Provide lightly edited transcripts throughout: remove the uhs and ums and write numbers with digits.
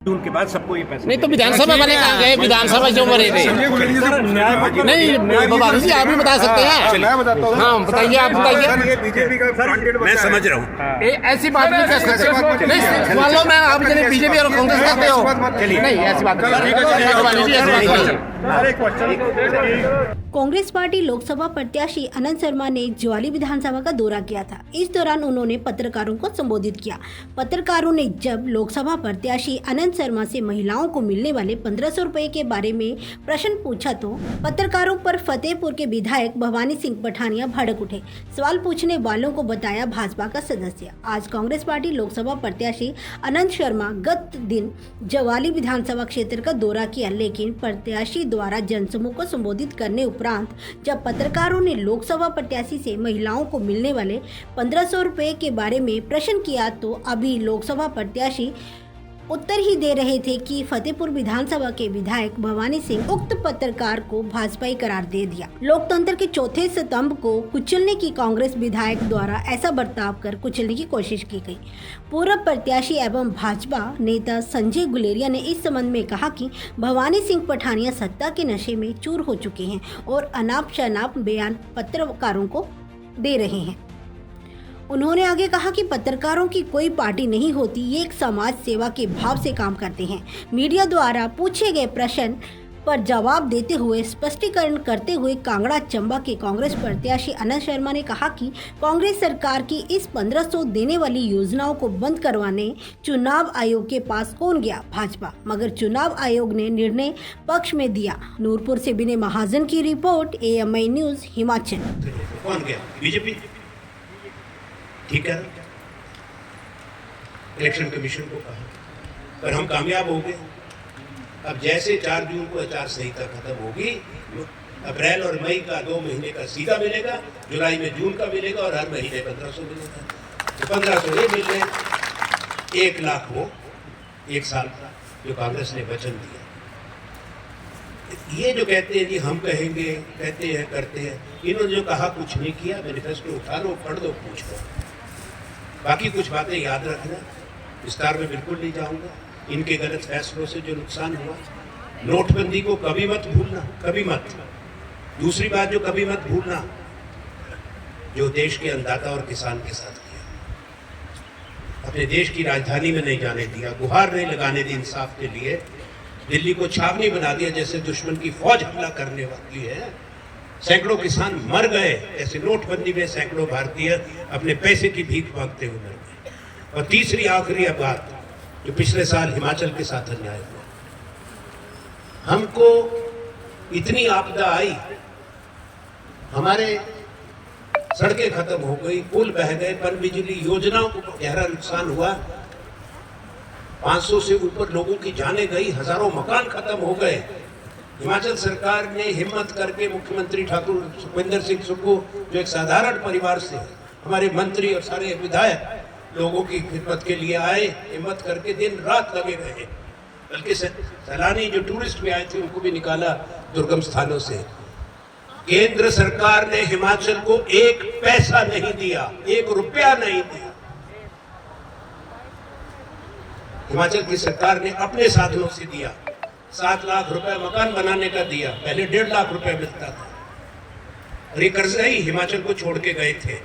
जून के बाद सबको ये पैसे नहीं तो विधानसभा वाले कहाँ गए? विधानसभा जो मरे थे नहीं बाबा जी आप भी बता सकते हैं। मैं बताता हूँ। हाँ बताइए, आप बताइए। बीजेपी का फंडेड मैं समझ रहा हूँ। ऐसी बात नहीं कर सकते। नहीं मानो मैं आप जब बीजेपी और कांग्रेस करते हो, चलिए नहीं ऐसी बात कांग्रेस पार्टी लोकसभा प्रत्याशी अनंत शर्मा ने ज्वाली विधानसभा का दौरा किया था। इस दौरान उन्होंने पत्रकारों को संबोधित किया। पत्रकारों ने जब लोकसभा प्रत्याशी अनंत शर्मा से महिलाओं को मिलने वाले 1500 रुपए के बारे में प्रश्न पूछा तो पत्रकारों पर फतेहपुर के विधायक भवानी सिंह पठानिया भड़क उठे। सवाल पूछने वालों को बताया भाजपा का सदस्य। आज कांग्रेस पार्टी लोकसभा प्रत्याशी अनंत शर्मा गत दिन ज्वाली विधानसभा क्षेत्र का दौरा किया, लेकिन प्रत्याशी द्वारा जनसमूह को संबोधित करने उपरांत जब पत्रकारों ने लोकसभा प्रत्याशी से महिलाओं को मिलने वाले 1500 रुपए के बारे में प्रश्न किया तो अभी लोकसभा प्रत्याशी उत्तर ही दे रहे थे कि फतेहपुर विधानसभा के विधायक भवानी सिंह उक्त पत्रकार को भाजपाई करार दे दिया। लोकतंत्र के चौथे स्तंभ को कुचलने की कांग्रेस विधायक द्वारा ऐसा बर्ताव कर कुचलने की कोशिश की गई। पूर्व प्रत्याशी एवं भाजपा नेता संजय गुलेरिया ने इस संबंध में कहा कि भवानी सिंह पठानिया सत्ता के नशे में चूर हो चुके हैं और अनाप शनाप बयान पत्रकारों को दे रहे हैं। उन्होंने आगे कहा कि पत्रकारों की कोई पार्टी नहीं होती, ये एक समाज सेवा के भाव से काम करते हैं। मीडिया द्वारा पूछे गए प्रश्न पर जवाब देते हुए स्पष्टीकरण करते हुए कांगड़ा चंबा के कांग्रेस प्रत्याशी अनंत शर्मा ने कहा कि कांग्रेस सरकार की इस 1500 देने वाली योजनाओं को बंद करवाने चुनाव आयोग के पास कौन गया? भाजपा। मगर चुनाव आयोग ने निर्णय पक्ष में दिया। नूरपुर से विनय महाजन की रिपोर्ट, AMI न्यूज हिमाचल। कौन गया? बीजेपी। ठीक है, इलेक्शन कमीशन को कहा, पर हम कामयाब हो गए। अब जैसे 4 जून को आचार संहिता खत्म होगी, अप्रैल और मई का 2 महीने का सीधा मिलेगा, जुलाई में जून का मिलेगा और हर महीने 1500 मिलेगा। तो 1500 ये मिल रहे, 1 लाख वो 1 साल का जो कांग्रेस ने वचन दिया। ये जो कहते हैं कि हम कहेंगे, कहते हैं, करते हैं, इन्होंने जो कहा कुछ नहीं किया। मैनिफेस्टो उठा लो, पढ़ दो, पूछ लो। बाकी कुछ बातें याद रखना, विस्तार में बिल्कुल नहीं जाऊंगा। इनके गलत फैसलों से जो नुकसान हुआ, नोटबंदी को कभी मत भूलना, कभी मत। दूसरी बात जो कभी मत भूलना, जो देश के अन्नदाता और किसान के साथ किया, अपने देश की राजधानी में नहीं जाने दिया, गुहार नहीं लगाने दी इंसाफ के लिए, दिल्ली को छावनी बना दिया जैसे दुश्मन की फौज हमला करने वाली है। सैकड़ों किसान मर गए, ऐसे नोटबंदी में सैकड़ों भारतीय अपने पैसे की भीख मांगते हुए मर गए। और तीसरी आखिरी बात, जो पिछले साल हिमाचल के साथ अन्याय हुआ, हमको इतनी आपदा आई, हमारे सड़कें खत्म हो गई, पुल बह गए, पनबिजली योजनाओं को गहरा नुकसान हुआ, 500 से ऊपर लोगों की जानें गई, हजारों मकान खत्म हो गए। हिमाचल सरकार ने हिम्मत करके मुख्यमंत्री ठाकुर सुखविंदर सिंह सुक्खू, जो एक साधारण परिवार से, हमारे मंत्री और सारे विधायक लोगों की खिदमत के लिए आए, हिम्मत करके दिन रात लगे रहे। बल्कि सैलानी जो टूरिस्ट भी आए थे उनको भी निकाला दुर्गम स्थानों से। केंद्र सरकार ने हिमाचल को 1 पैसा नहीं दिया, 1 रुपया नहीं दिया। हिमाचल की सरकार ने अपने साधनों से दिया। 7 लाख रुपए मकान बनाने का दिया, पहले 1.5 लाख रुपए मिलता था। और ये कर्जा ही हिमाचल को छोड़ के गए थे।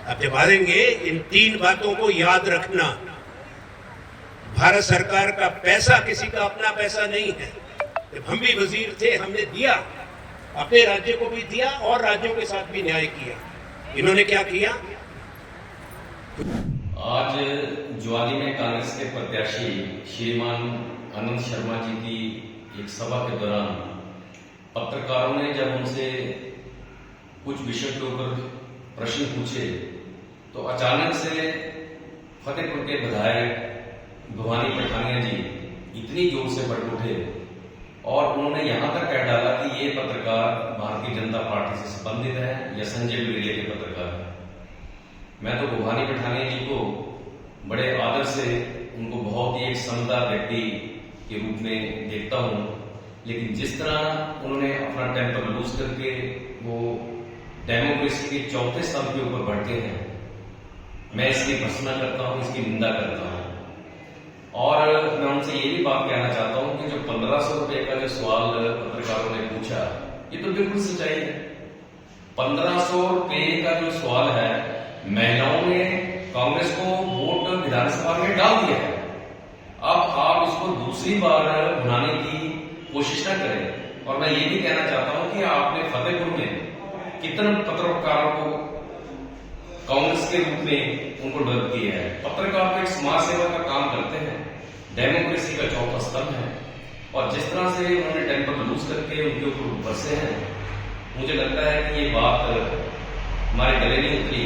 अब जब आएंगे, इन 3 बातों को याद रखना। भारत सरकार का पैसा किसी का अपना पैसा नहीं है। जब हम भी वजीर थे, हमने दिया, अपने राज्य को भी दिया और राज्यों के साथ भी न्याय किया। इन्होंने क्या किया? आज ज्वाली में कांग्रेस के प्रत्याशी श्रीमान अनंत शर्मा जी की एक सभा के दौरान पत्रकारों ने जब उनसे कुछ विषय के ऊपर प्रश्न पूछे तो अचानक से फतेहपुर के विधायक भवानी पठानिया जी इतनी जोर से भड़क उठे और उन्होंने यहां तक कह डाला कि ये पत्रकार भारतीय जनता पार्टी से संबंधित है या संजय गुलेरिया के पत्रकार है। मैं तो भवानी पठानिया जी को बड़े आदर से, उनको बहुत ही एक समझदार व्यक्ति के रूप में देखता हूं, लेकिन जिस तरह उन्होंने अपना टेम्पर लूज करके वो डेमोक्रेसी के चौथे स्तंभ के ऊपर बढ़ते हैं, मैं इसकी भर्त्सना करता हूं, इसकी निंदा करता हूं। और मैं उनसे ये भी बात कहना चाहता हूं कि जो 1500 रुपए का जो सवाल पत्रकारों ने पूछा, ये तो बिल्कुल सच्चाई है। 1500 रुपए का जो सवाल है, महिलाओं ने कांग्रेस को वोट विधानसभा में डाल दिया है। अब आप इसको दूसरी बार बनाने की कोशिश न करें। और मैं ये भी कहना चाहता हूं कि आपने फतेहपुर में कितने पत्रकारों को कांग्रेस के रूप में उनको मदद की है। पत्रकार तो एक समाज सेवा का काम करते हैं, डेमोक्रेसी का चौथा स्तंभ है। और जिस तरह से उन्होंने टेम्पर लूज करके उनके ऊपर बरसे हैं, मुझे लगता है कि ये बात हमारे गले नहीं उतरी।